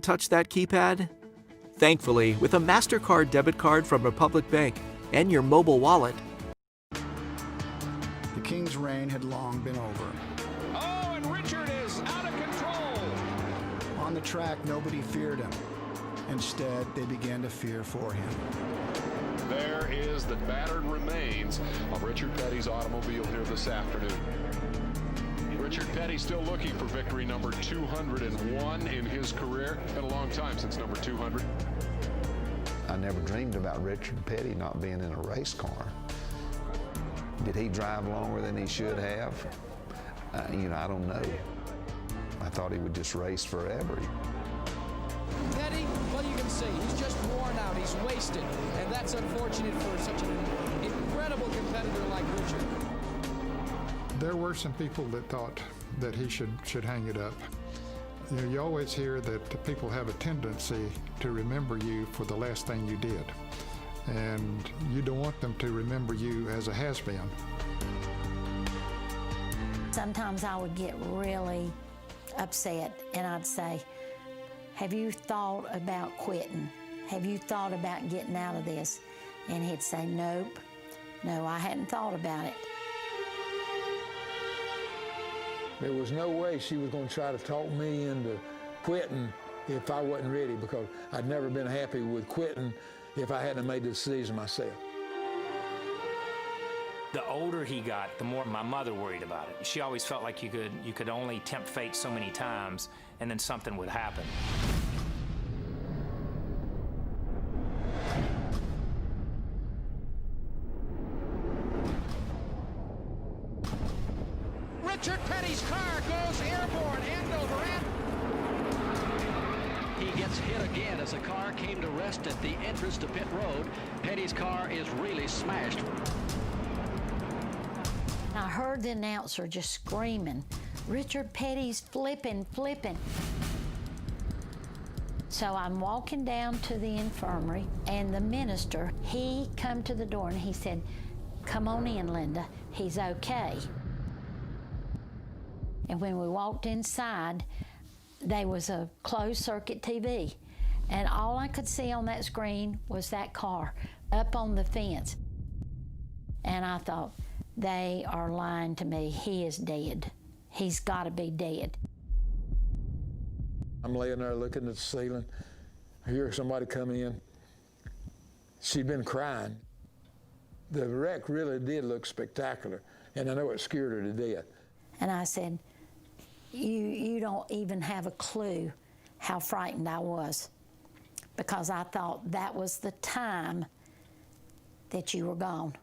touch that keypad? Thankfully, with a MasterCard debit card from Republic Bank and your mobile wallet, The King's reign had long been over. Oh, and Richard is out of control. On the track, nobody feared him. Instead, they began to fear for him. There is the battered remains of Richard Petty's automobile here this afternoon. Richard Petty still looking for victory number 201 in his career. Been a long time since number 200. I never dreamed about Richard Petty not being in a race car. Did he drive longer than he should have? I don't know. I thought he would just race forever. Petty, well, you can see he's just worn out. He's wasted, and that's unfortunate for such an incredible competitor like Richard. There were some people that thought that he should hang it up. You always hear that people have a tendency to remember you for the last thing you did, and you don't want them to remember you as a has-been. Sometimes I would get really upset, and I'd say, have you thought about quitting? Have you thought about getting out of this? And he'd say, nope, no, I hadn't thought about it. There was no way she was going to try to talk me into quitting if I wasn't ready, because I'd never been happy with quitting if I hadn't made the decision myself. The older he got, the more my mother worried about it. She always felt like you could only tempt fate so many times, and then something would happen. Richard Petty's car goes airborne, end over end. He gets hit again as the car came to rest at the entrance to pit road. Petty's car is really smashed. I heard the announcer just screaming, Richard Petty's flipping. So I'm walking down to the infirmary, and the minister, he come to the door and he said, come on in, Linda, he's okay. And when we walked inside, there was a closed circuit TV, and all I could see on that screen was that car up on the fence. And I thought, they are lying to me. He is dead. He's got to be dead. I'm laying there looking at the ceiling. I hear somebody come in. She'd been crying. The wreck really did look spectacular, and I know it scared her to death. And I said, you don't even have a clue how frightened I was, because I thought that was the time that you were gone.